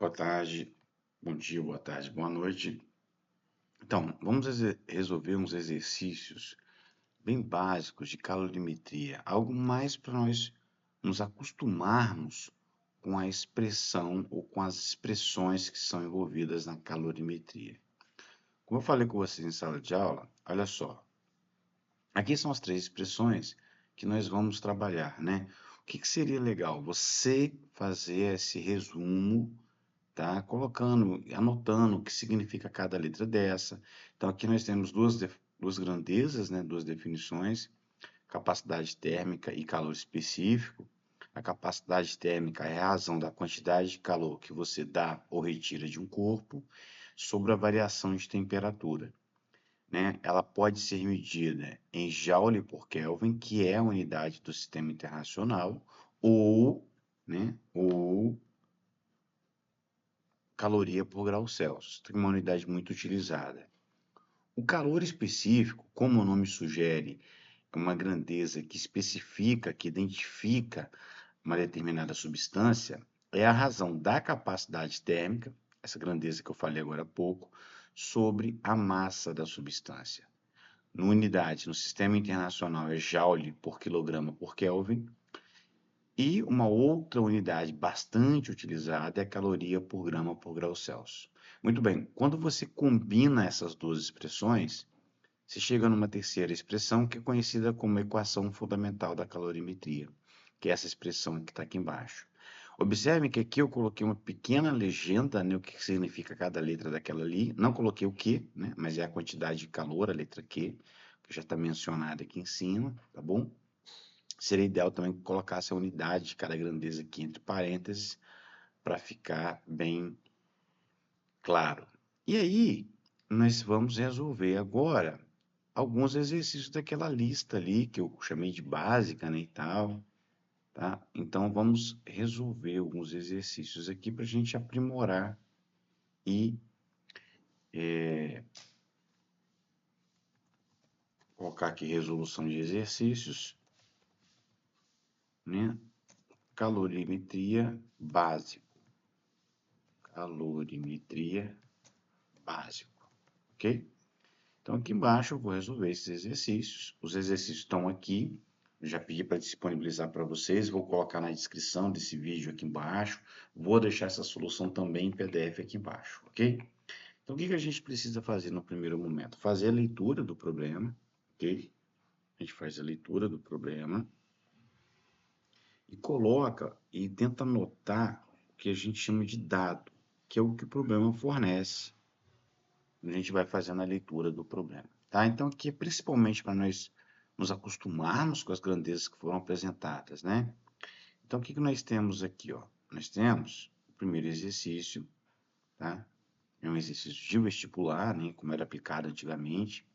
Boa tarde, bom dia, boa tarde, boa noite. Então, vamos resolver uns exercícios bem básicos de calorimetria, algo mais para nós nos acostumarmos com a expressão ou com as expressões que são envolvidas na calorimetria. Como eu falei com vocês em sala de aula, olha só, aqui são as três expressões que nós vamos trabalhar, né? O que seria legal? Você fazer esse resumo, tá? Colocando, anotando o que significa cada letra dessa. Então, aqui nós temos duas grandezas, né? Duas definições: capacidade térmica e calor específico. A capacidade térmica é a razão da quantidade de calor que você dá ou retira de um corpo sobre a variação de temperatura, né? Ela pode ser medida em Joule por Kelvin, que é a unidade do sistema internacional, ou, né? Ou caloria por grau Celsius, tem uma unidade muito utilizada. O calor específico, como o nome sugere, é uma grandeza que especifica, que identifica uma determinada substância, é a razão da capacidade térmica, essa grandeza que eu falei agora há pouco, sobre a massa da substância. No unidade, no sistema internacional, é Joule por quilograma por Kelvin, e uma outra unidade bastante utilizada é a caloria por grama por grau Celsius. Muito bem, quando você combina essas duas expressões, você chega numa terceira expressão que é conhecida como equação fundamental da calorimetria, que é essa expressão que está aqui embaixo. Observe que aqui eu coloquei uma pequena legenda, né, o que significa cada letra daquela ali. Não coloquei o Q, né, mas é a quantidade de calor, a letra Q, que já está mencionada aqui em cima, tá bom? Seria ideal também que colocasse a unidade de cada grandeza aqui entre parênteses, para ficar bem claro. E aí, nós vamos resolver agora alguns exercícios daquela lista ali, que eu chamei de básica, né, e tal, tá? Então, vamos resolver alguns exercícios aqui para a gente aprimorar e colocar aqui resolução de exercícios, né? Calorimetria básico. Calorimetria básico, ok? Então, aqui embaixo eu vou resolver esses exercícios. Os exercícios estão aqui. Eu já pedi para disponibilizar para vocês. Vou colocar na descrição desse vídeo aqui embaixo. Vou deixar essa solução também em PDF aqui embaixo, ok? Então, o que a gente precisa fazer no primeiro momento? Fazer a leitura do problema, ok? A gente faz a leitura do problema e coloca e tenta anotar o que a gente chama de dado, que é o que o problema fornece. A gente vai fazendo a leitura do problema, tá? Então, aqui é principalmente para nós nos acostumarmos com as grandezas que foram apresentadas, né? Então, o que nós temos aqui, ó? Nós temos o primeiro exercício, tá? É um exercício de vestibular, né? Como era aplicado antigamente.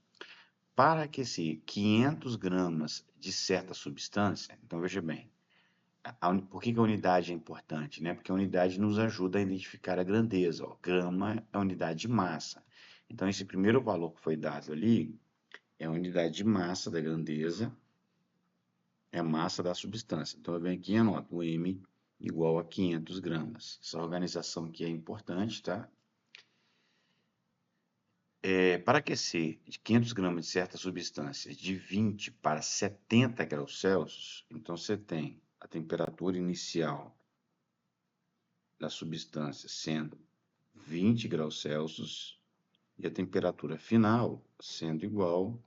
Para aquecer 500 gramas de certa substância, então veja bem, por que a unidade é importante, né? Porque a unidade nos ajuda a identificar a grandeza, ó. Grama é a unidade de massa. Então, esse primeiro valor que foi dado ali é a unidade de massa da grandeza, é a massa da substância. Então, eu venho aqui e anoto o M igual a 500 gramas. Essa organização aqui é importante, tá? Para aquecer de 500 gramas de certa substância de 20 para 70 graus Celsius, então você tem a temperatura inicial da substância sendo 20 graus Celsius e a temperatura final sendo igual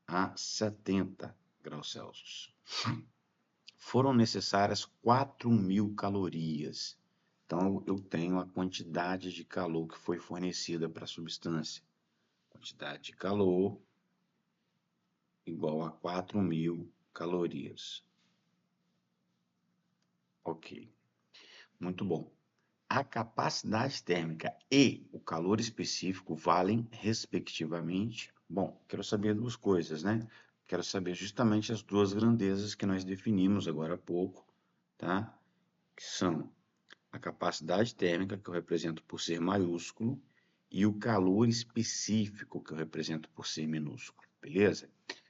a 70 graus Celsius. Foram necessárias 4.000 calorias. Então, eu tenho a quantidade de calor que foi fornecida para a substância. Quantidade de calor igual a 4.000 calorias. Ok, muito bom. A capacidade térmica e o calor específico valem, respectivamente. Bom, quero saber duas coisas, né? Quero saber justamente as duas grandezas que nós definimos agora há pouco, tá? Que são a capacidade térmica, que eu represento por ser maiúsculo, e o calor específico, que eu represento por ser minúsculo, beleza?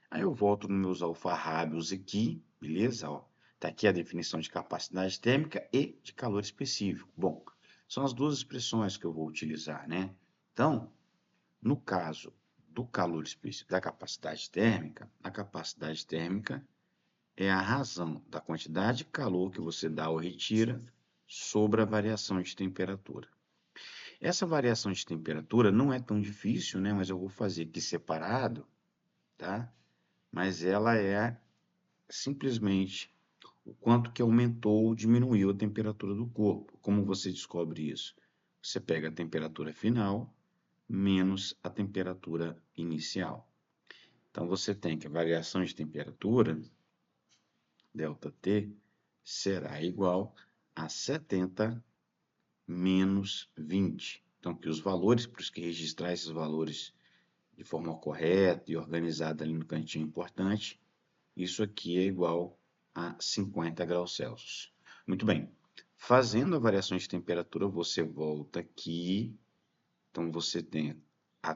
Aí eu volto nos meus alfarrábios aqui, beleza? Ó, tá aqui a definição de capacidade térmica e de calor específico. Bom, São as duas expressões que eu vou utilizar, né? Então, no caso do calor específico da capacidade térmica, a capacidade térmica é a razão da quantidade de calor que você dá ou retira sobre a variação de temperatura. Essa variação de temperatura não é tão difícil, né? Mas eu vou fazer aqui separado, tá? Mas ela é simplesmente o quanto que aumentou ou diminuiu a temperatura do corpo. Como você descobre isso? Você pega a temperatura final menos a temperatura inicial. Então, você tem que a variação de temperatura, ΔT, será igual a 70 menos 20. Então, que os valores, por isso que registrar esses valores de forma correta e organizada ali no cantinho importante, isso aqui é igual a 50 graus Celsius. Muito bem. Fazendo a variação de temperatura, você volta aqui. Então, você tem a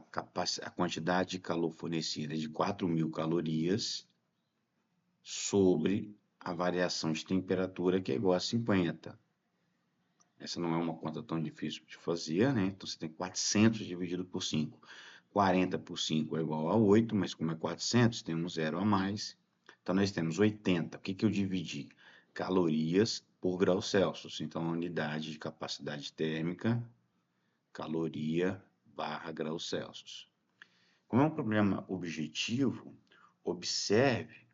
quantidade de calor fornecida de 4.000 calorias sobre a variação de temperatura, que é igual a 50. Essa não é uma conta tão difícil de fazer, né? Então, você tem 400 dividido por 5. 40 por 5 é igual a 8, mas como é 400, temos 0 a mais. Então, nós temos 80. O que que eu dividi? Calorias por grau Celsius. Então, a unidade de capacidade térmica, caloria barra grau Celsius. Como é um problema objetivo, observe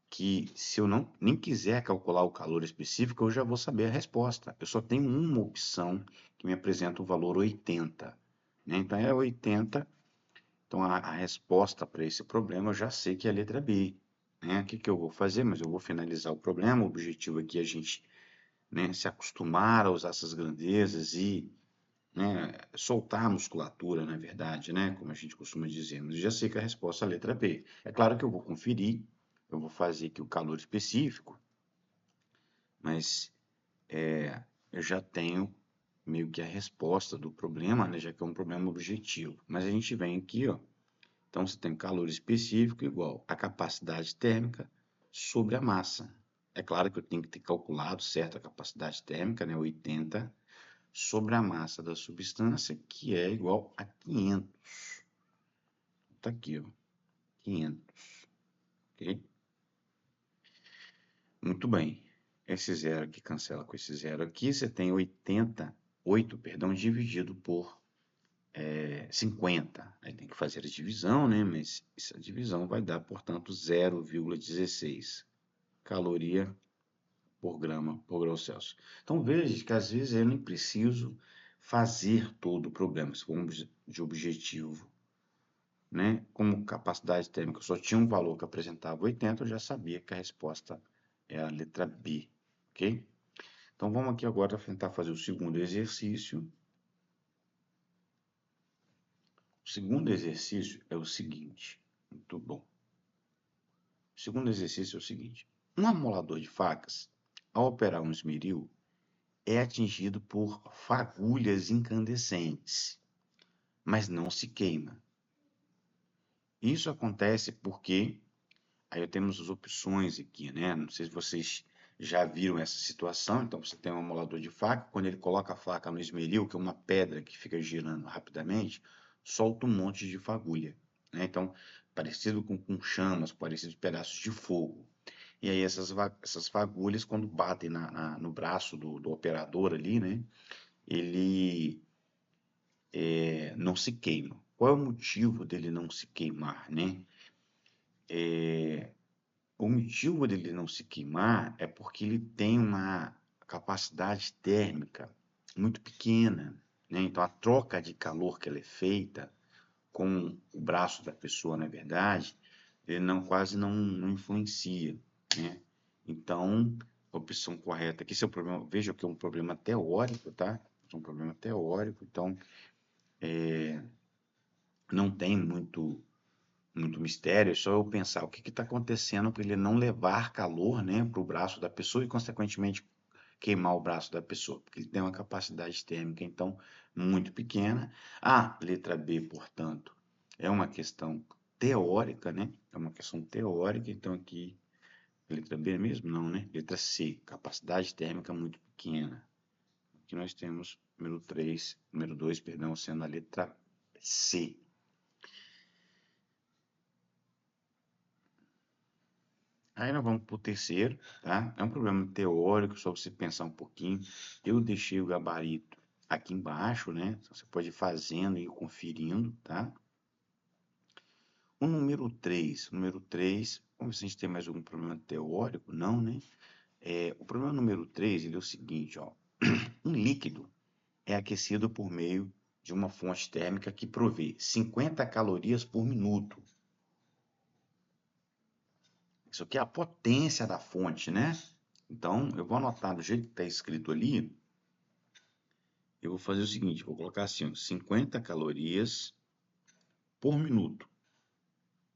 que se eu nem quiser calcular o calor específico, eu já vou saber a resposta. Eu só tenho uma opção que me apresenta o valor 80. Né? Então, é 80. Então, a resposta para esse problema eu já sei que é a letra B. Né? O que que eu vou fazer? Mas eu vou finalizar o problema. O objetivo aqui é a gente, né, se acostumar a usar essas grandezas e, né, soltar a musculatura, na verdade, né, como a gente costuma dizer. Mas eu já sei que a resposta é a letra B. É claro que eu vou conferir, eu vou fazer aqui o calor específico, mas eu já tenho meio que a resposta do problema, né, já que é um problema objetivo. Mas a gente vem aqui, ó. Então, você tem calor específico igual a capacidade térmica sobre a massa. É claro que eu tenho que ter calculado certo a capacidade térmica, né, 80, sobre a massa da substância, que é igual a 500. Está aqui, ó, 500. Ok? Muito bem. Esse zero aqui cancela com esse zero aqui. Você tem 88, perdão, dividido por 50. Aí tem que fazer a divisão, né? Mas essa divisão vai dar, portanto, 0,16 caloria por grama por grau Celsius. Então veja que às vezes eu nem preciso fazer todo o problema, se for de objetivo, né? Como capacidade térmica eu só tinha um valor que apresentava 80, eu já sabia que a resposta é a letra B, ok? Então vamos aqui agora tentar fazer o segundo exercício. O segundo exercício é o seguinte, muito bom. O segundo exercício é o seguinte: um amolador de facas, ao operar um esmeril, é atingido por fagulhas incandescentes, mas não se queima. Isso acontece porque aí temos as opções aqui, né? Não sei se vocês já viram essa situação. Então você tem um amolador de faca, quando ele coloca a faca no esmeril, que é uma pedra que fica girando rapidamente, solta um monte de fagulha, né? Então, parecido com chamas, parecido com pedaços de fogo. E aí essas fagulhas, quando batem no braço do operador ali, né? Ele não se queima. Qual é o motivo dele não se queimar, né? O motivo dele não se queimar é porque ele tem uma capacidade térmica muito pequena, né? Então a troca de calor que ela é feita com o braço da pessoa, na verdade, ele quase não influencia, né? Então, a opção correta aqui, esse é um problema, veja que é um problema teórico, tá? É um problema teórico, então não tem muito mistério, é só eu pensar o que está acontecendo para ele não levar calor, né, para o braço da pessoa e, consequentemente, queimar o braço da pessoa, porque ele tem uma capacidade térmica, então, muito pequena. A letra B, portanto, é uma questão teórica, né? É uma questão teórica, então aqui, letra B mesmo? Não, né? Letra C, capacidade térmica muito pequena, aqui nós temos número 2, perdão, sendo a letra C. Aí nós vamos para o terceiro, tá? É um problema teórico, só você pensar um pouquinho. Eu deixei o gabarito aqui embaixo, né? Você pode ir fazendo e conferindo, tá? O número 3, vamos ver se a gente tem mais algum problema teórico. Não, né? O problema número 3, ele é o seguinte, ó. Um líquido é aquecido por meio de uma fonte térmica que provê 50 calorias por minuto. Isso aqui é a potência da fonte, né? Então, eu vou anotar do jeito que está escrito ali. Eu vou fazer o seguinte, vou colocar assim, ó, 50 calorias por minuto.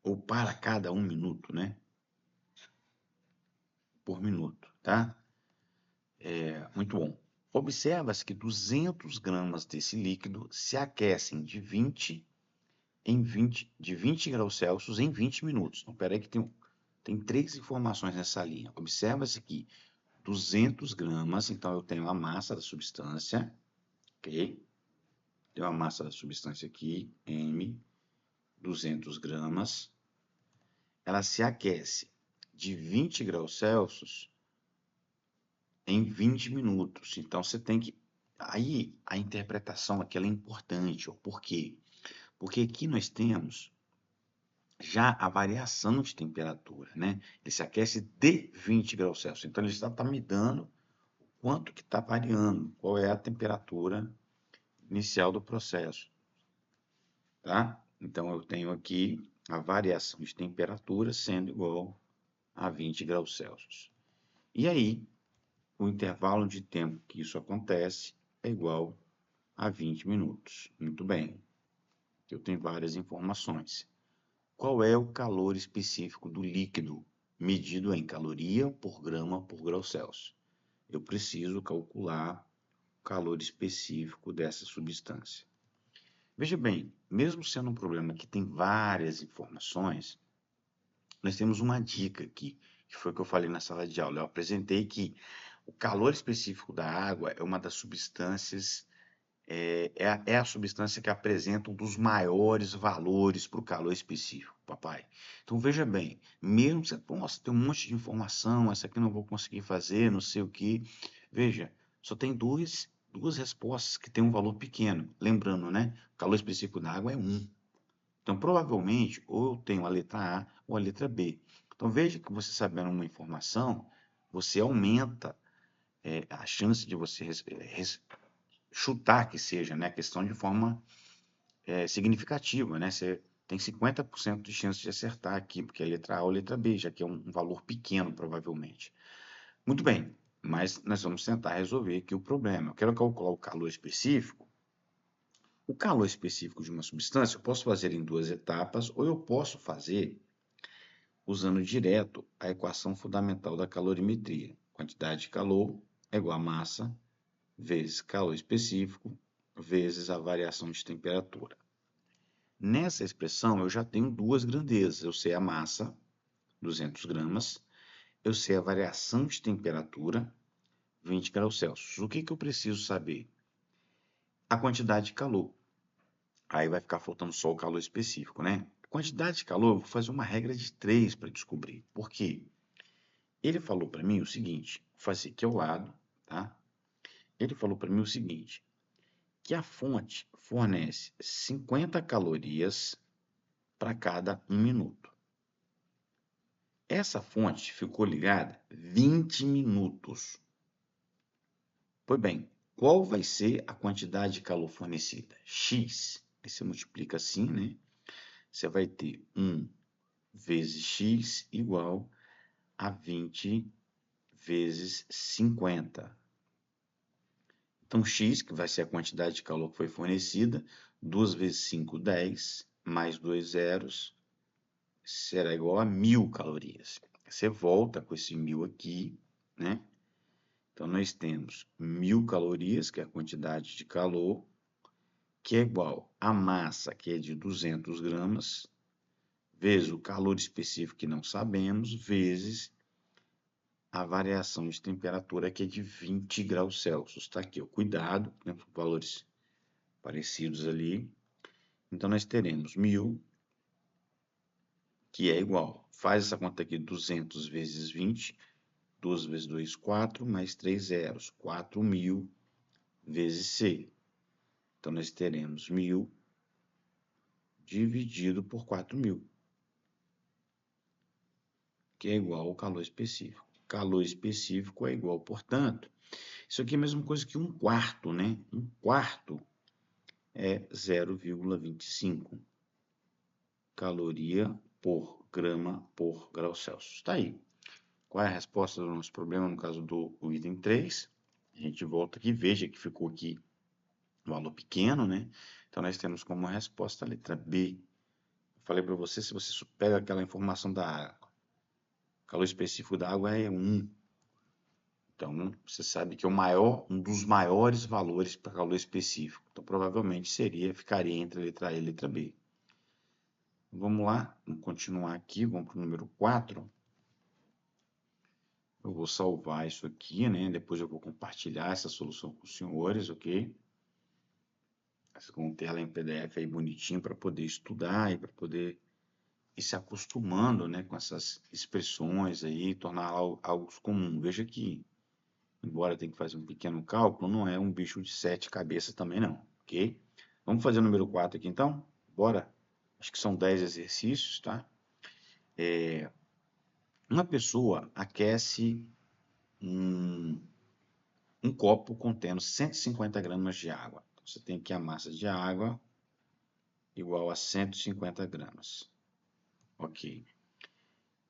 Ou para cada 1 minuto, né? Por minuto, tá? Muito bom. Observa-se que 200 gramas desse líquido se aquecem de 20 graus Celsius em 20 minutos. Então, espera aí que tem 3 informações nessa linha. Observa-se que 200 gramas, então eu tenho a massa da substância, ok? Tenho a massa da substância aqui, M, 200 gramas. Ela se aquece de 20 graus Celsius em 20 minutos. Então, você tem que... Aí, a interpretação aqui ela é importante. Ó. Por quê? Porque aqui nós temos já a variação de temperatura, né? Ele se aquece de 20 graus Celsius. Então, ele já está me dando quanto que está variando, qual é a temperatura inicial do processo, tá? Então, eu tenho aqui a variação de temperatura sendo igual a 20 graus Celsius. E aí, o intervalo de tempo que isso acontece é igual a 20 minutos. Muito bem. Eu tenho várias informações. Qual é o calor específico do líquido, medido em caloria por grama por grau Celsius? Eu preciso calcular o calor específico dessa substância. Veja bem, mesmo sendo um problema que tem várias informações, nós temos uma dica aqui, que foi o que eu falei na sala de aula. Eu apresentei que o calor específico da água é uma das substâncias, é a substância que apresenta um dos maiores valores para o calor específico, papai. Então, veja bem, mesmo você, nossa, tem um monte de informação, essa aqui não vou conseguir fazer, não sei o que. Veja, só tem duas respostas que têm um valor pequeno. Lembrando, né? O calor específico da água é 1. Então, provavelmente, ou eu tenho a letra A ou a letra B. Então, veja que você sabendo uma informação, você aumenta a chance de você chutar que seja, né, questão de forma significativa, né? Você tem 50% de chance de acertar aqui, porque é a letra A ou a letra B, já que é um valor pequeno, provavelmente. Muito bem, mas nós vamos tentar resolver aqui o problema. Eu quero calcular o calor específico. O calor específico de uma substância eu posso fazer em 2 etapas, ou eu posso fazer usando direto a equação fundamental da calorimetria. Quantidade de calor é igual a massa vezes calor específico vezes a variação de temperatura. Nessa expressão, eu já tenho 2 grandezas. Eu sei a massa, 200 gramas. Eu sei a variação de temperatura, 20 graus Celsius. O que eu preciso saber? A quantidade de calor. Aí vai ficar faltando só o calor específico, né? Quantidade de calor, eu vou fazer uma regra de 3 para descobrir. Por quê? Ele falou para mim o seguinte, vou fazer aqui ao lado, tá? Ele falou para mim o seguinte, que a fonte fornece 50 calorias para cada 1 minuto. Essa fonte ficou ligada 20 minutos. Pois bem, qual vai ser a quantidade de calor fornecida? X. Aí você multiplica assim, né? Você vai ter 1 vezes x igual a 20 vezes 50. Então, x, que vai ser a quantidade de calor que foi fornecida, 2 vezes 5, 10, mais 2 zeros, será igual a 1.000 calorias. Você volta com esse 1.000 aqui, né? Então, nós temos 1.000 calorias, que é a quantidade de calor, que é igual a massa, que é de 200 gramas, vezes o calor específico que não sabemos, vezes a variação de temperatura que é de 20 graus Celsius. Está aqui, ó, cuidado, né, com valores parecidos ali. Então, nós teremos 1000, que é igual, faz essa conta aqui, 200 vezes 20, 2 vezes 2, 4, mais 3 zeros, 4.000 vezes C. Então, nós teremos 1000 dividido por 4.000, que é igual ao calor específico. Calor específico é igual, portanto, isso aqui é a mesma coisa que 1/4, né? 1/4 é 0,25 caloria por grama por grau Celsius. Está aí. Qual é a resposta do nosso problema no caso do item 3? A gente volta aqui, veja que ficou aqui um valor pequeno, né? Então, nós temos como resposta a letra B. Eu falei para você, se você pega aquela informação da água, o calor específico da água é 1. Então, você sabe que é um dos maiores valores para calor específico. Então, provavelmente ficaria entre a letra A e a letra B. Vamos lá, vamos continuar aqui, vamos para o número 4. Eu vou salvar isso aqui, né? Depois eu vou compartilhar essa solução com os senhores, ok? Com tela em PDF aí bonitinho para poder estudar e para poder ir se acostumando, né, com essas expressões aí, tornar algo comum. Veja que, embora tenha que fazer um pequeno cálculo, não é um bicho de 7 cabeças também não, ok? Vamos fazer o número 4 aqui então? Bora? Acho que são 10 exercícios, tá? Uma pessoa aquece um copo contendo 150 gramas de água. Então, você tem aqui a massa de água igual a 150 gramas. Ok.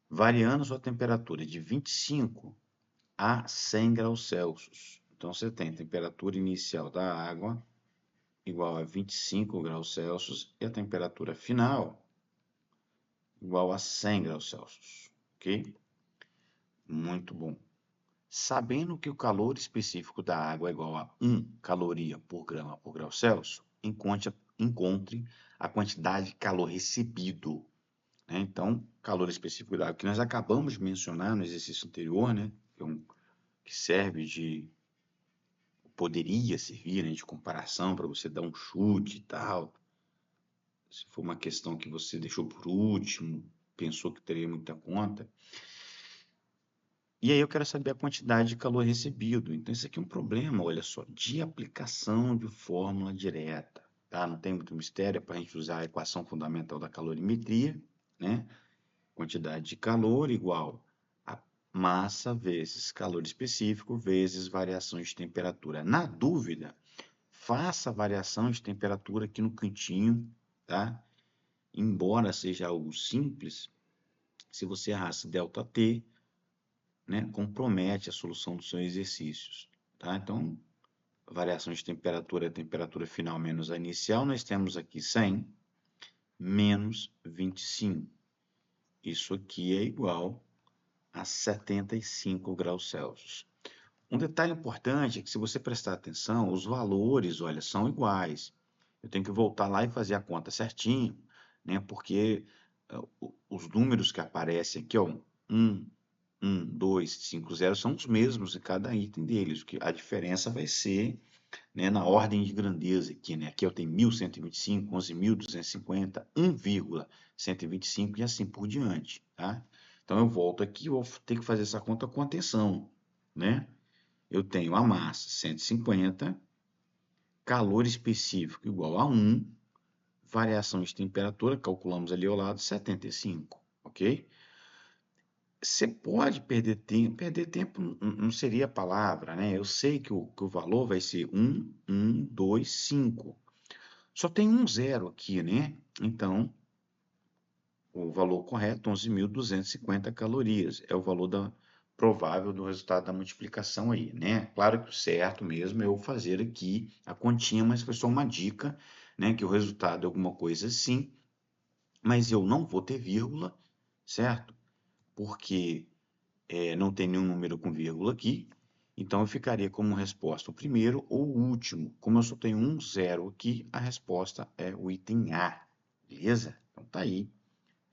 Variando sua temperatura de 25 a 100 graus Celsius. Então, você tem a temperatura inicial da água igual a 25 graus Celsius e a temperatura final igual a 100 graus Celsius. Ok? Muito bom. Sabendo que o calor específico da água é igual a 1 caloria por grama por grau Celsius, encontre a quantidade de calor recebido. Né? Então, calor específico da água, que nós acabamos de mencionar no exercício anterior, né? Que serve de... poderia servir, né, de comparação para você dar um chute e tal. Se for uma questão que você deixou por último, pensou que teria muita conta. E aí eu quero saber a quantidade de calor recebido. Então, isso aqui é um problema, olha só, de aplicação de fórmula direta. Tá? Não tem muito mistério, é para a gente usar a equação fundamental da calorimetria, né? Quantidade de calor igual a massa vezes calor específico vezes variações de temperatura. Na dúvida, faça a variação de temperatura aqui no cantinho, tá? Embora seja algo simples, se você errasse ΔT, né, compromete a solução dos seus exercícios, tá? Então, variação de temperatura, a temperatura final menos a inicial, nós temos aqui 100 menos 25. Isso aqui é igual a 75 graus Celsius. Um detalhe importante é que, se você prestar atenção, os valores, olha, são iguais. Eu tenho que voltar lá e fazer a conta certinho, né? Porque os números que aparecem aqui, ó, 1, 2, 5, 0, são os mesmos em cada item deles. A diferença vai ser, né, na ordem de grandeza aqui, né? Aqui eu tenho 1.125, 11.250, 1,125 e assim por diante, tá? Então eu volto aqui e vou ter que fazer essa conta com atenção, né? Eu tenho a massa 150, calor específico igual a 1, variação de temperatura, calculamos ali ao lado, 75, ok? Você pode perder tempo não seria a palavra, né? Eu sei que o valor vai ser 1, 2, 5. Só tem um zero aqui, né? Então, o valor correto, 11.250 calorias. É o valor provável do resultado da multiplicação aí, né? Claro que o certo mesmo é eu fazer aqui a continha, mas foi só uma dica, né? Que o resultado é alguma coisa assim, mas eu não vou ter vírgula, certo? Porque não tem nenhum número com vírgula aqui, então eu ficaria como resposta o primeiro ou o último. Como eu só tenho um zero aqui, a resposta é o item A, beleza? Então tá aí,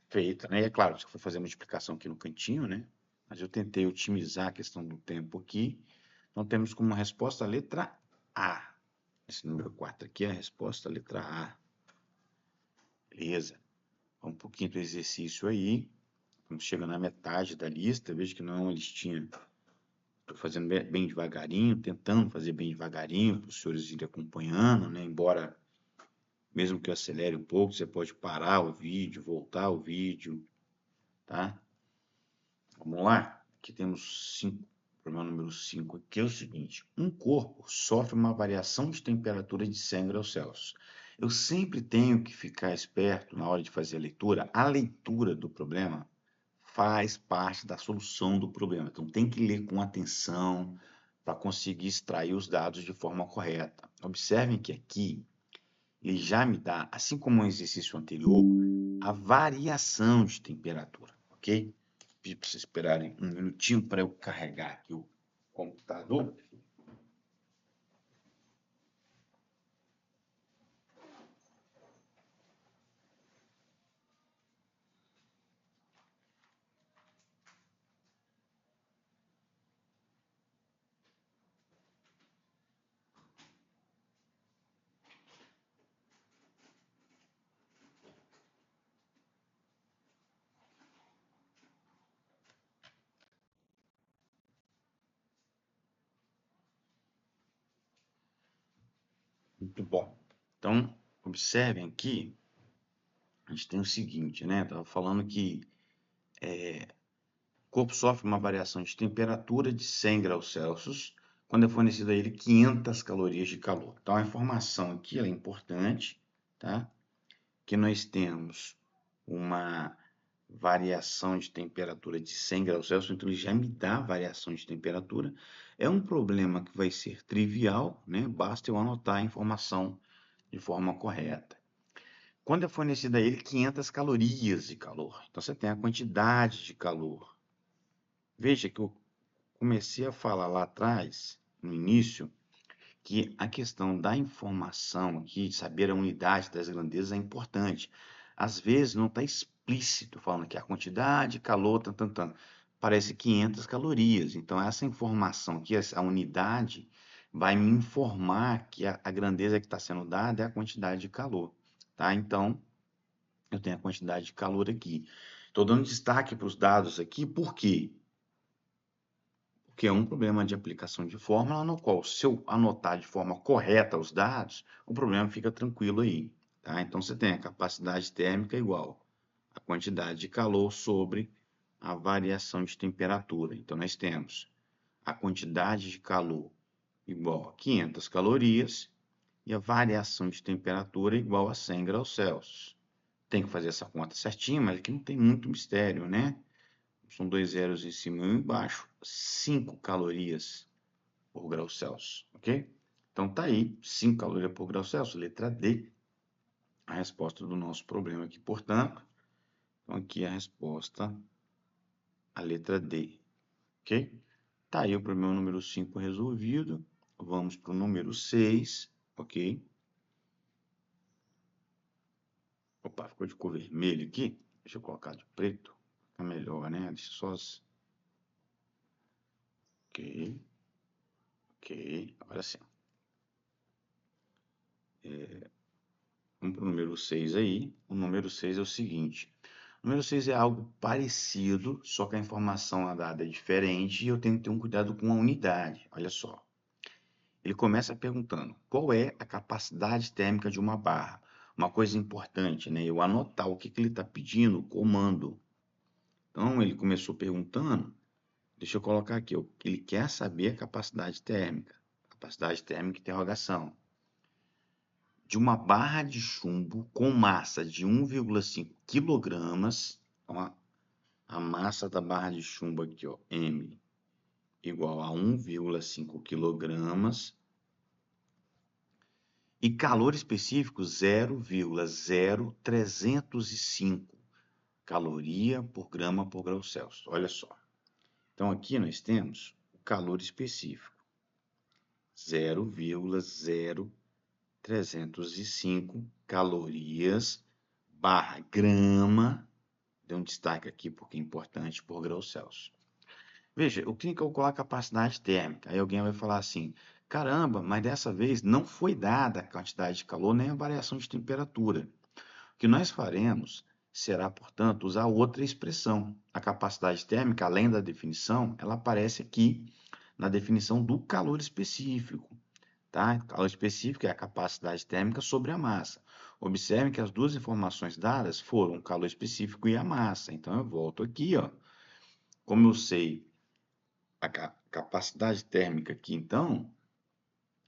feita, né? E é claro, se eu for fazer a multiplicação aqui no cantinho, né? mas eu tentei otimizar a questão do tempo aqui. Então, temos como resposta a letra A. Esse número 4 aqui é a resposta a letra A. Beleza? Vamos um pouquinho do exercício aí. Estamos chegando na metade da lista. Veja que não é uma listinha. Estou fazendo bem devagarinho, tentando fazer bem devagarinho, para os senhores irem acompanhando, né? Embora, mesmo que eu acelere um pouco, você pode parar o vídeo, voltar o vídeo, tá? Vamos lá? Aqui temos 5. O problema número 5 aqui é o seguinte: um corpo sofre uma variação de temperatura de 100 graus Celsius. Eu sempre tenho que ficar esperto na hora de fazer a leitura. A leitura do problema faz parte da solução do problema. Então, tem que ler com atenção para conseguir extrair os dados de forma correta. Observem que aqui ele já me dá, assim como o exercício anterior, a variação de temperatura, ok? Pedir para vocês esperarem um minutinho para eu carregar aqui o computador. Muito bom. Então, observem aqui, a gente tem o seguinte, né? Estava falando que o corpo sofre uma variação de temperatura de 100 graus Celsius quando é fornecido a ele 500 calorias de calor. Então, a informação aqui é importante, tá? Que nós temos uma variação de temperatura de 100 graus Celsius, então ele já me dá a variação de temperatura. É um problema que vai ser trivial, né? Basta eu anotar a informação de forma correta. Quando é fornecida a ele 500 calorias de calor, então você tem a quantidade de calor. Veja que eu comecei a falar lá atrás, no início, que a questão da informação aqui, de saber a unidade das grandezas é importante. Às vezes não está explícito falando que a quantidade de calor, parece 500 calorias. Então, essa informação aqui, essa unidade, vai me informar que a grandeza que está sendo dada é a quantidade de calor. Tá? Então, eu tenho a quantidade de calor aqui. Estou dando destaque para os dados aqui, por quê? Porque é um problema de aplicação de fórmula no qual, se eu anotar de forma correta os dados, o problema fica tranquilo aí. Tá? Então, você tem a capacidade térmica igual a quantidade de calor sobre a variação de temperatura. Então, nós temos a quantidade de calor igual a 500 calorias e a variação de temperatura igual a 100 graus Celsius. Tem que fazer essa conta certinha, mas aqui não tem muito mistério, né? São 2 zeros em cima e um embaixo. 5 calorias por grau Celsius, ok? Então tá aí, 5 calorias por grau Celsius, letra D, a resposta do nosso problema aqui, portanto. Então aqui é a resposta, a letra D, ok? Tá aí o problema número 5 resolvido. Vamos para o número 6, ok? Opa, ficou de cor vermelho aqui. Deixa eu colocar de preto, fica melhor, né? Deixa só as... Ok, ok, agora sim. Vamos para o número 6 aí. O número 6 é o seguinte. O número 6 é algo parecido, só que a informação dada é diferente e eu tenho que ter um cuidado com a unidade. Olha só. Ele começa perguntando, qual é a capacidade térmica de uma barra? Uma coisa importante, né? Eu anotar o que ele está pedindo, o comando. Então, ele começou perguntando, deixa eu colocar aqui, ele quer saber a capacidade térmica. Capacidade térmica, interrogação. De uma barra de chumbo com massa de 1,5 quilogramas, então a massa da barra de chumbo aqui, ó, M, igual a 1,5 quilogramas, e calor específico 0,0305 caloria por grama por grau Celsius. Olha só. Então, aqui nós temos o calor específico, 0,0305 calorias barra grama, dê um destaque aqui porque é importante, por grau Celsius. Veja, eu tenho que calcular a capacidade térmica. Aí alguém vai falar assim: caramba, mas dessa vez não foi dada a quantidade de calor nem a variação de temperatura. O que nós faremos será, portanto, usar outra expressão. A capacidade térmica, além da definição, ela aparece aqui na definição do calor específico. Tá? Calor específico é a capacidade térmica sobre a massa. Observe que as duas informações dadas foram o calor específico e a massa. Então, eu volto aqui, ó. Como eu sei a capacidade térmica aqui, então,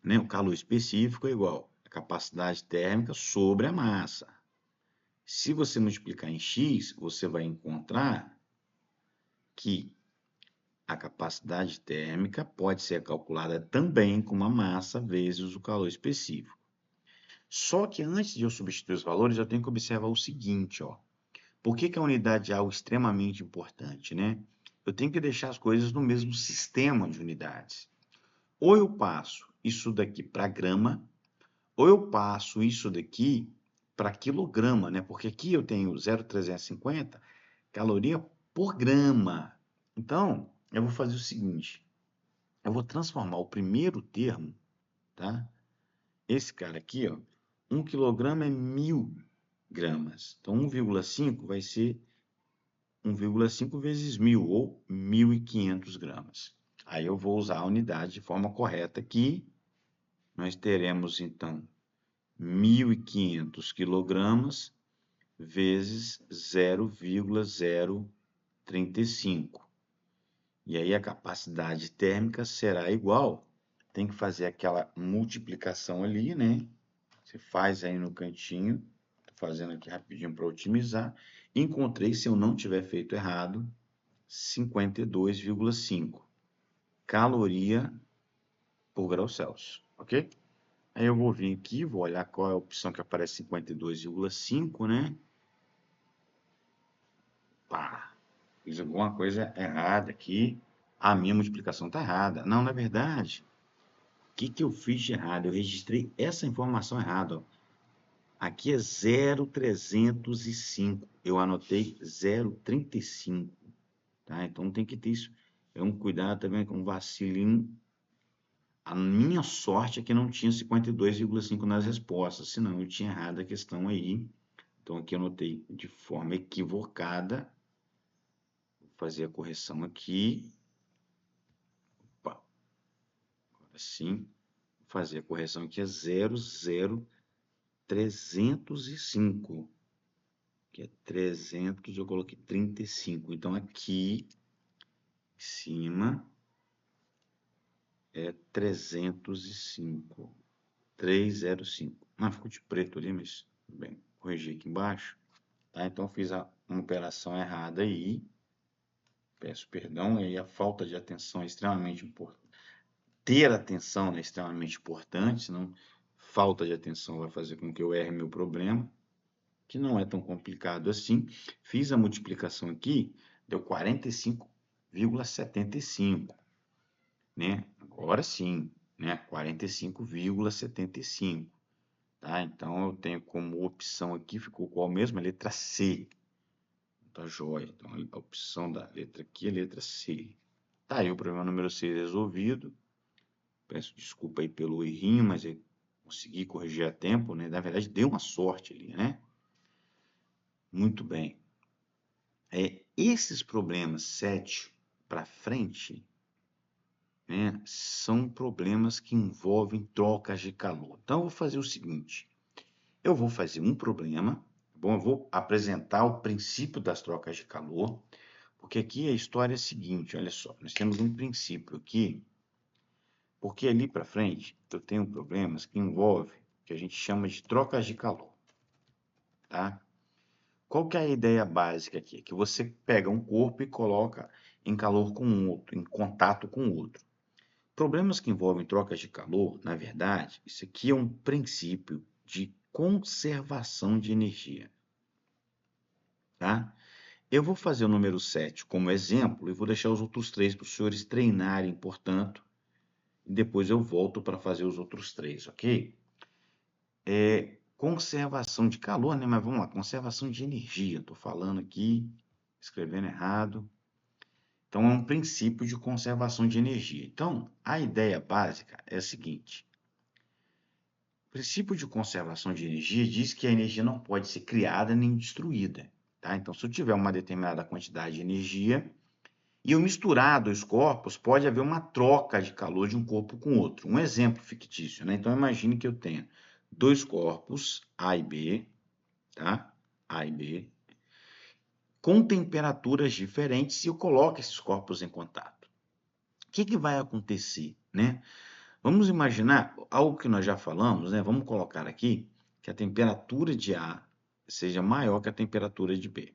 né, o calor específico é igual a capacidade térmica sobre a massa. Se você multiplicar em x, você vai encontrar que a capacidade térmica pode ser calculada também como a massa vezes o calor específico. Só que antes de eu substituir os valores, eu tenho que observar o seguinte, ó. Por que a unidade é algo extremamente importante, né? Eu tenho que deixar as coisas no mesmo sistema de unidades. Ou eu passo isso daqui para grama, ou eu passo isso daqui para quilograma, né? Porque aqui eu tenho 0,350 caloria por grama. Então, eu vou fazer o seguinte, eu vou transformar o primeiro termo, tá? Esse cara aqui, ó, 1 quilograma é 1000 gramas. Então, 1,5 vai ser 1,5 vezes 1000, ou 1.500 gramas. Aí eu vou usar a unidade de forma correta aqui. Nós teremos, então, 1.500 quilogramas vezes 0,035. E aí a capacidade térmica será igual. Tem que fazer aquela multiplicação ali, né? Você faz aí no cantinho. Estou fazendo aqui rapidinho para otimizar. Encontrei, se eu não tiver feito errado, 52,5 caloria por grau Celsius, ok? Aí eu vou vir aqui, vou olhar qual é a opção que aparece 52,5, né? Pá, fiz alguma coisa errada aqui. A minha multiplicação está errada. Não, na verdade, o que eu fiz de errado? Eu registrei essa informação errada, ó. Aqui é 0,305. Eu anotei 0,35, tá? Então tem que ter isso. É um cuidado também com vacilinho. A minha sorte é que não tinha 52,5 nas respostas, senão eu tinha errado a questão aí. Então aqui eu anotei de forma equivocada. Vou fazer a correção aqui. Opa, agora sim. Vou fazer a correção aqui é 0,0305. Que é 300, eu coloquei 35. Então aqui em cima é 305. 305. Ah, ficou de preto ali, mas tudo bem. Corrigi aqui embaixo. Tá? Então fiz uma operação errada aí. Peço perdão. E aí a falta de atenção é extremamente importante. Ter atenção é extremamente importante, senão falta de atenção vai fazer com que eu erre meu problema, que não é tão complicado assim. Fiz a multiplicação aqui, deu 45,75, né? Agora sim, né? 45,75. Tá? Então, eu tenho como opção aqui, ficou qual mesmo? A letra C. Tá joia. Então, a opção da letra aqui é a letra C. Tá aí o problema número 6 resolvido. Peço desculpa aí pelo errinho, mas eu consegui corrigir a tempo, né? Na verdade, deu uma sorte ali, né? Muito bem. Esses problemas 7 para frente, né, são problemas que envolvem trocas de calor. Então, eu vou fazer o seguinte. Eu vou fazer um problema, bom, eu vou apresentar o princípio das trocas de calor, porque aqui a história é a seguinte, olha só, nós temos um princípio aqui, porque ali para frente eu tenho problemas que envolvem o que a gente chama de trocas de calor, tá? Qual que é a ideia básica aqui? Que você pega um corpo e coloca em calor com um outro, em contato com o outro. Problemas que envolvem trocas de calor, na verdade, isso aqui é um princípio de conservação de energia, tá? Eu vou fazer o número 7 como exemplo e vou deixar os outros três para os senhores treinarem, portanto, e depois eu volto para fazer os outros três, ok? Conservação de calor, né? Mas vamos lá, conservação de energia. Estou falando aqui, escrevendo errado. Então, é um princípio de conservação de energia. Então, a ideia básica é a seguinte: o princípio de conservação de energia diz que a energia não pode ser criada nem destruída. Tá? Então, se eu tiver uma determinada quantidade de energia e eu misturar dois corpos, pode haver uma troca de calor de um corpo com outro. Um exemplo fictício, né? Então, imagine que eu tenha dois corpos, A e B, tá? A e B, com temperaturas diferentes e eu coloco esses corpos em contato. O que vai acontecer, né? Vamos imaginar algo que nós já falamos, né? Vamos colocar aqui que a temperatura de A seja maior que a temperatura de B.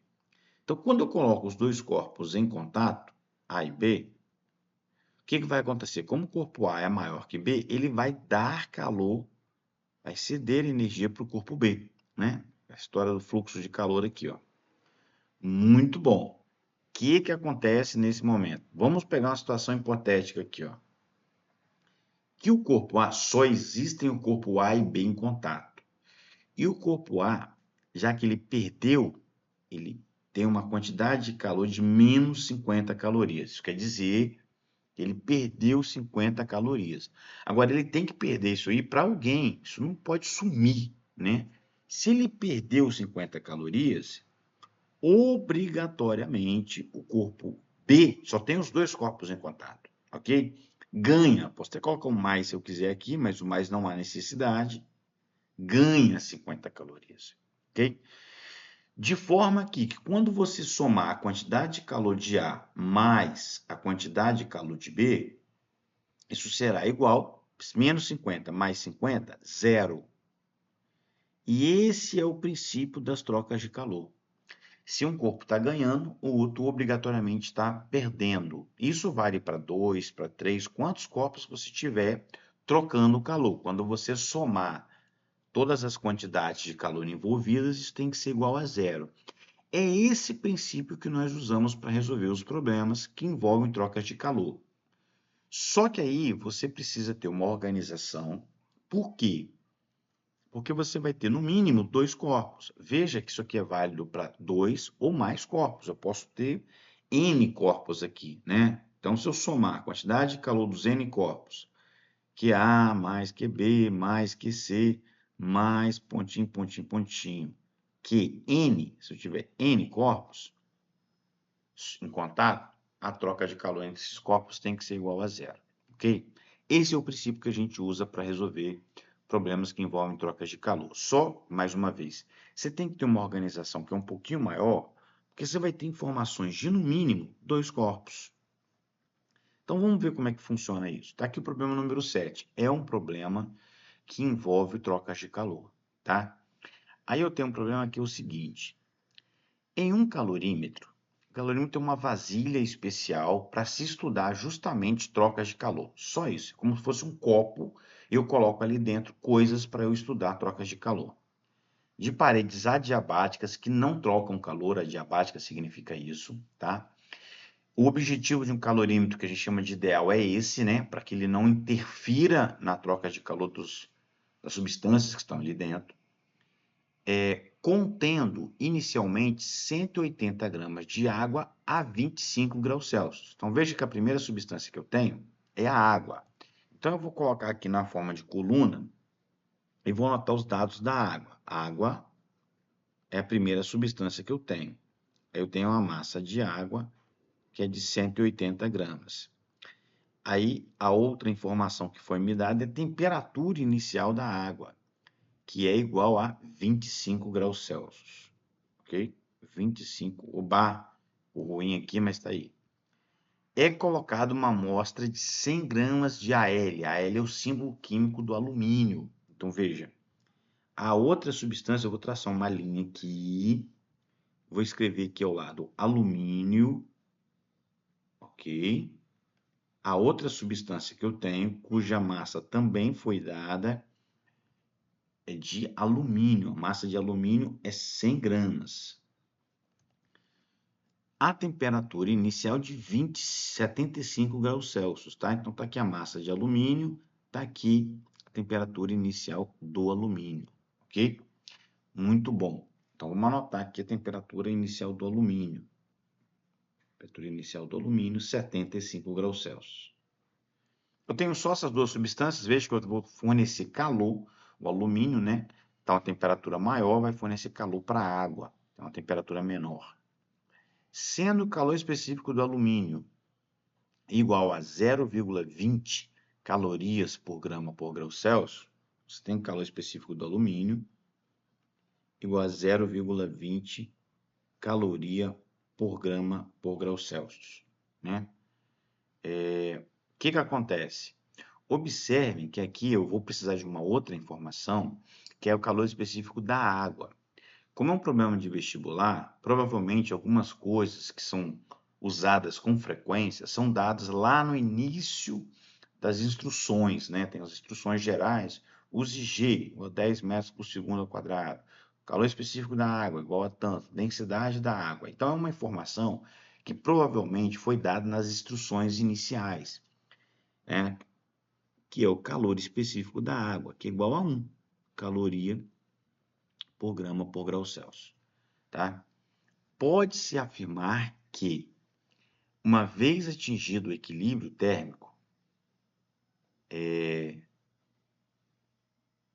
Então, quando eu coloco os dois corpos em contato, A e B, o que vai acontecer? Como o corpo A é maior que B, ele vai dar calor, vai ceder energia para o corpo B, né? A história do fluxo de calor aqui, ó. Muito bom. O que acontece nesse momento? Vamos pegar uma situação hipotética aqui, ó. Que o corpo A, só existem o corpo A e B em contato. E o corpo A, já que ele perdeu, ele tem uma quantidade de calor de menos 50 calorias. Isso quer dizer que ele perdeu 50 calorias. Agora, ele tem que perder isso aí para alguém. Isso não pode sumir, né? Se ele perdeu 50 calorias, obrigatoriamente o corpo B, só tem os dois corpos em contato, ok? Ganha, posso até colocar um mais se eu quiser aqui, mas o mais não há necessidade, ganha 50 calorias, ok? De forma que quando você somar a quantidade de calor de A mais a quantidade de calor de B, isso será igual, menos 50 mais 50, zero. E esse é o princípio das trocas de calor. Se um corpo está ganhando, o outro obrigatoriamente está perdendo. Isso vale para 2, para 3, quantos corpos você tiver trocando o calor. Quando você somar todas as quantidades de calor envolvidas, isso tem que ser igual a zero. É esse princípio que nós usamos para resolver os problemas que envolvem trocas de calor. Só que aí você precisa ter uma organização. Por quê? Porque você vai ter, no mínimo, dois corpos. Veja que isso aqui é válido para dois ou mais corpos. Eu posso ter N corpos aqui, né? Então, se eu somar a quantidade de calor dos N corpos, que A mais que B mais que C, mais pontinho, pontinho, pontinho, que N, se eu tiver N corpos em contato, a troca de calor entre esses corpos tem que ser igual a zero, ok? Esse é o princípio que a gente usa para resolver problemas que envolvem trocas de calor. Só, mais uma vez, você tem que ter uma organização que é um pouquinho maior, porque você vai ter informações de, no mínimo, dois corpos. Então, vamos ver como é que funciona isso. Está aqui o problema número 7. É um problema que envolve trocas de calor, tá? Aí eu tenho um problema que é o seguinte. Em um calorímetro, o calorímetro é uma vasilha especial para se estudar justamente trocas de calor. Só isso. Como se fosse um copo, eu coloco ali dentro coisas para eu estudar trocas de calor. De paredes adiabáticas que não trocam calor, adiabática significa isso, tá? O objetivo de um calorímetro que a gente chama de ideal é esse, né? Para que ele não interfira na troca de calor das substâncias que estão ali dentro. Contendo inicialmente 180 gramas de água a 25 graus Celsius. Então, veja que a primeira substância que eu tenho é a água. Então, eu vou colocar aqui na forma de coluna e vou anotar os dados da água. A água é a primeira substância que eu tenho. Eu tenho uma massa de água que é de 180 gramas. Aí, a outra informação que foi me dada é a temperatura inicial da água, que é igual a 25 graus Celsius. Ok? 25, oba, o ruim aqui, mas está aí. É colocada uma amostra de 100 gramas de Al. Al é o símbolo químico do alumínio. Então, veja, a outra substância, eu vou traçar uma linha aqui, vou escrever aqui ao lado alumínio, ok? A outra substância que eu tenho, cuja massa também foi dada, é de alumínio. A massa de alumínio é 100 gramas. A temperatura inicial de 75 graus Celsius, tá? Então, tá aqui a massa de alumínio, tá aqui a temperatura inicial do alumínio, ok? Muito bom. Então, vamos anotar aqui a temperatura inicial do alumínio. Temperatura inicial do alumínio, 75 graus Celsius. Eu tenho só essas duas substâncias, veja que eu vou fornecer calor, o alumínio, né? Então, a temperatura maior vai fornecer calor para a água, então uma temperatura menor. Sendo o calor específico do alumínio igual a 0,20 calorias por grama por grau Celsius, você tem o calor específico do alumínio igual a 0,20 caloria por grama por grau Celsius, né? O que acontece? Observem que aqui eu vou precisar de uma outra informação, que é o calor específico da água. Como é um problema de vestibular, provavelmente algumas coisas que são usadas com frequência são dadas lá no início das instruções, né? Tem as instruções gerais, use G, igual a 10 metros por segundo ao quadrado. Calor específico da água, igual a tanto. Densidade da água. Então, é uma informação que provavelmente foi dada nas instruções iniciais, né? Que é o calor específico da água, que é igual a 1 caloria por grama por grau Celsius, tá? Pode-se afirmar que, uma vez atingido o equilíbrio térmico,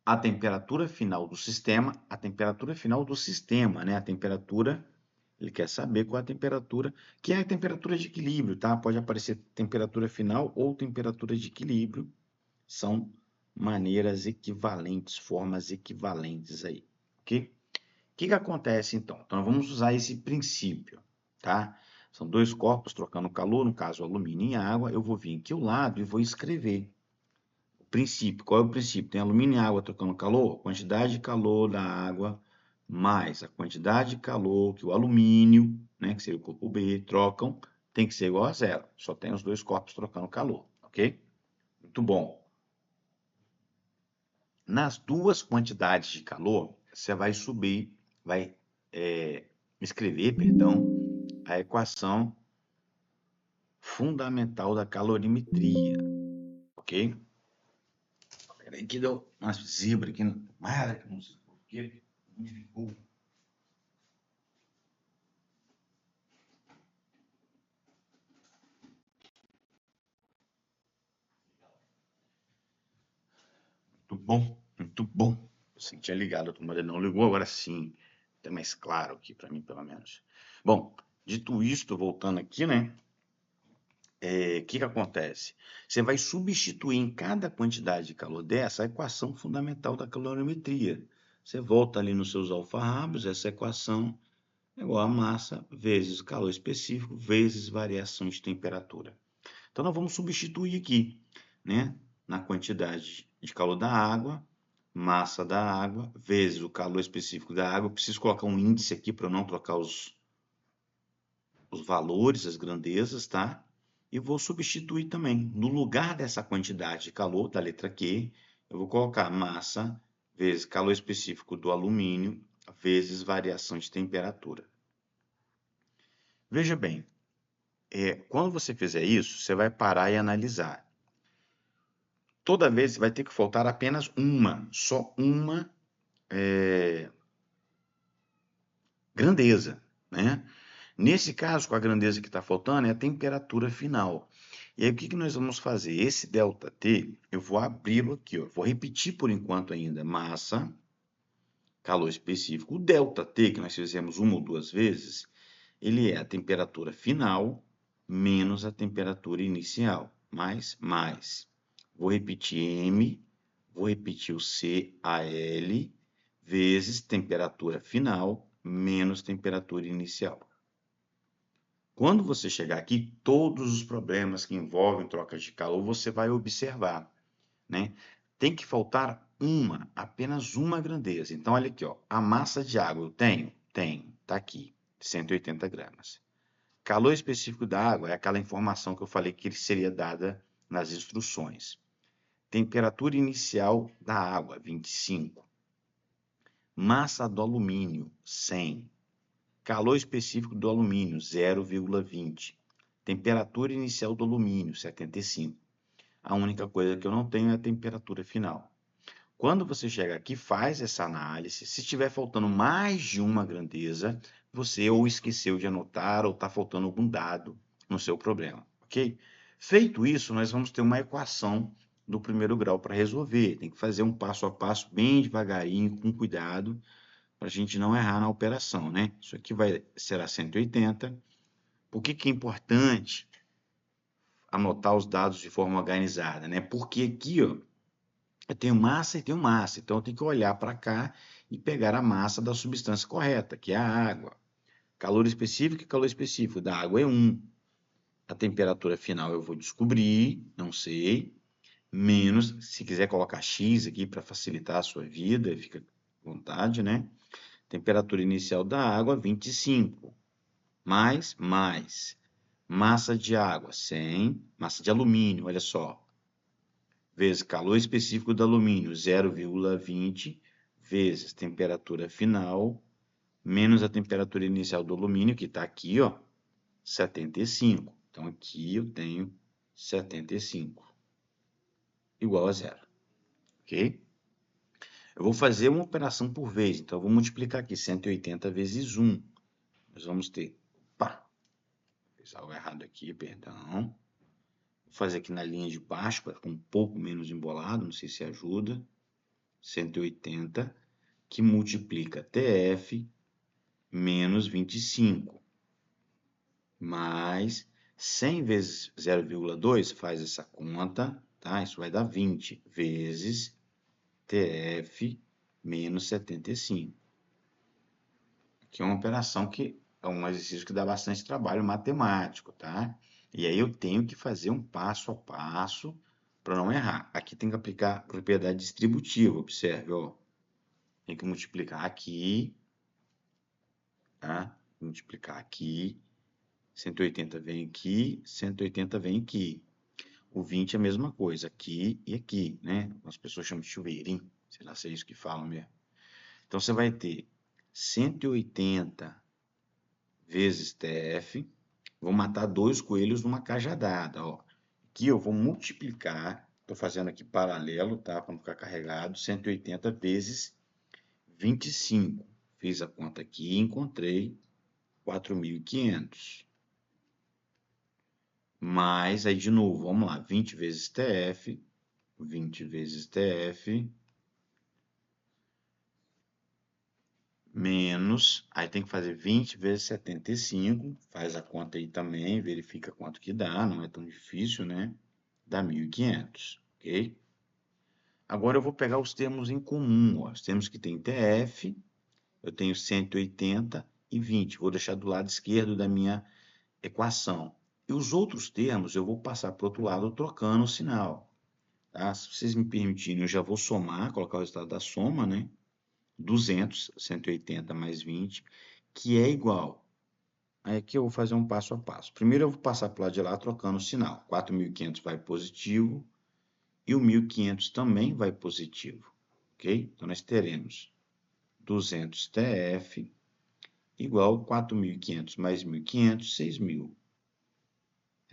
a temperatura final do sistema, né? A temperatura, ele quer saber qual é a temperatura, que é a temperatura de equilíbrio, tá? Pode aparecer temperatura final ou temperatura de equilíbrio, são maneiras equivalentes, formas equivalentes aí, ok? O que acontece então? Então, vamos usar esse princípio, tá? São dois corpos trocando calor, no caso, alumínio e água. Eu vou vir aqui ao lado e vou escrever o princípio. Qual é o princípio? Tem alumínio e água trocando calor? A quantidade de calor da água mais a quantidade de calor que o alumínio, né, que seria o corpo B, trocam, tem que ser igual a zero. Só tem os dois corpos trocando calor, ok? Muito bom. Nas duas quantidades de calor, você vai escrever, perdão, a equação fundamental da calorimetria, ok? Peraí que deu uma zebra aqui, não sei por quê, onde ficou? Muito bom, muito bom. Você tinha ligado, a tomada não ligou, agora sim, até mais claro aqui para mim, pelo menos. Bom, dito isto, voltando aqui, né? Que acontece? Você vai substituir em cada quantidade de calor dessa a equação fundamental da calorimetria. Você volta ali nos seus alfarrábios, essa equação é igual a massa vezes calor específico vezes variação de temperatura. Então, nós vamos substituir aqui, né? Na quantidade de calor da água, massa da água, vezes o calor específico da água. Eu preciso colocar um índice aqui para não trocar os valores, as grandezas, tá? E vou substituir também. No lugar dessa quantidade de calor, da letra Q, eu vou colocar massa vezes calor específico do alumínio vezes variação de temperatura. Veja bem, quando você fizer isso, você vai parar e analisar. Toda vez vai ter que faltar apenas só uma grandeza, né? Nesse caso, com a grandeza que está faltando, é a temperatura final. E aí, o que nós vamos fazer? Esse ΔT, eu vou abri-lo aqui, ó. Vou repetir por enquanto ainda. Massa, calor específico. O ΔT, que nós fizemos uma ou duas vezes, ele é a temperatura final menos a temperatura inicial. Mais. Vou repetir M, vou repetir o CAL, vezes temperatura final menos temperatura inicial. Quando você chegar aqui, todos os problemas que envolvem troca de calor, você vai observar, né? Tem que faltar apenas uma grandeza. Então, olha aqui, ó, a massa de água eu tenho? Tenho, tá aqui, 180 gramas. Calor específico da água é aquela informação que eu falei que seria dada nas instruções. Temperatura inicial da água, 25. Massa do alumínio, 100. Calor específico do alumínio, 0,20. Temperatura inicial do alumínio, 75. A única coisa que eu não tenho é a temperatura final. Quando você chega aqui, faz essa análise. Se estiver faltando mais de uma grandeza, você ou esqueceu de anotar ou está faltando algum dado no seu problema, ok? Feito isso, nós vamos ter uma equação do primeiro grau para resolver. Tem que fazer um passo a passo bem devagarinho, com cuidado, para a gente não errar na operação, né? Isso aqui será 180. Por que é importante anotar os dados de forma organizada, né? Porque aqui, ó, eu tenho massa e tenho massa, então eu tenho que olhar para cá e pegar a massa da substância correta, que é a água. Calor específico e calor específico da água é 1. A temperatura final eu vou descobrir, não sei. Menos, se quiser colocar X aqui para facilitar a sua vida, fica à vontade, né? Temperatura inicial da água, 25. Mais. Massa de água, 100. Massa de alumínio, olha só. Vezes calor específico do alumínio, 0,20. Vezes temperatura final, menos a temperatura inicial do alumínio, que está aqui, ó, 75. Então, aqui eu tenho 75, igual a zero, ok? Eu vou fazer uma operação por vez, então eu vou multiplicar aqui 180 vezes 1. Nós vamos ter, opa, fiz algo errado aqui, perdão. Vou fazer aqui na linha de baixo, para ficar um pouco menos embolado, não sei se ajuda. 180, que multiplica TF menos 25, mais 100 vezes 0,2, faz essa conta, tá? Isso vai dar 20 vezes TF menos 75. Que é uma operação que é um exercício que dá bastante trabalho matemático, tá? E aí eu tenho que fazer um passo a passo para não errar. Aqui tem que aplicar propriedade distributiva, observe, ó. Tem que multiplicar aqui, tá? Multiplicar aqui, 180 vem aqui, 180 vem aqui. O 20 é a mesma coisa, aqui e aqui, né? As pessoas chamam de chuveirinho, sei lá se é isso que falam mesmo. Então você vai ter 180 vezes TF, vou matar 2 coelhos numa cajadada, ó. Aqui eu vou multiplicar, estou fazendo aqui paralelo, tá? Para não ficar carregado, 180 vezes 25. Fiz a conta aqui e encontrei 4.500. Mais, aí de novo, vamos lá, 20 vezes TF, 20 vezes TF, menos, aí tem que fazer 20 vezes 75, faz a conta aí também, verifica quanto que dá, não é tão difícil, né? Dá 1.500, ok? Agora eu vou pegar os termos em comum, ó. Os termos que tem TF, eu tenho 180 e 20, vou deixar do lado esquerdo da minha equação. E os outros termos eu vou passar para o outro lado trocando o sinal, tá? Se vocês me permitirem, eu já vou somar, colocar o resultado da soma, né? 200, 180 mais 20, que é igual. Aí aqui eu vou fazer um passo a passo. Primeiro eu vou passar para o lado de lá trocando o sinal. 4.500 vai positivo e o 1.500 também vai positivo, ok? Então nós teremos 200 TF igual 4.500 mais 1.500, 6.000.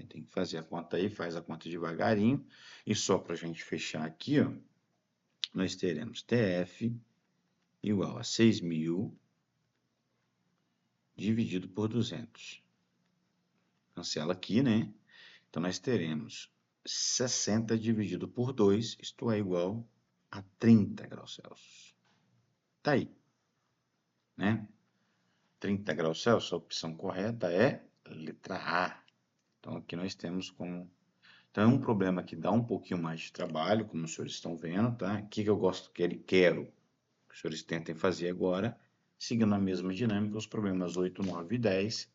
Tem que fazer a conta aí, faz a conta devagarinho. E só para a gente fechar aqui, ó, nós teremos TF igual a 6.000 dividido por 200. Cancela aqui, né? Então, nós teremos 60 dividido por 2, isto é igual a 30 graus Celsius. Tá aí, né? 30 graus Celsius, a opção correta é letra A. Então, aqui nós temos como... Então, é um problema que dá um pouquinho mais de trabalho, como os senhores estão vendo, tá? O que eu gosto, quero que os senhores tentem fazer agora, seguindo a mesma dinâmica, os problemas 8, 9 e 10.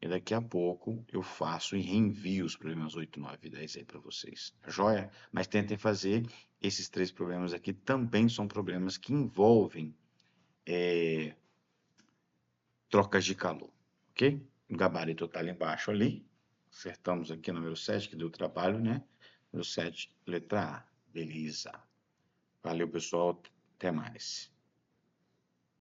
E daqui a pouco eu faço e reenvio os problemas 8, 9 e 10 aí para vocês. Tá joia? Mas tentem fazer. Esses 3 problemas aqui também são problemas que envolvem trocas de calor. Ok? O gabarito está ali embaixo ali. Acertamos aqui número 7, que deu trabalho, né? Número 7, letra A. Beleza. Valeu, pessoal. Até mais.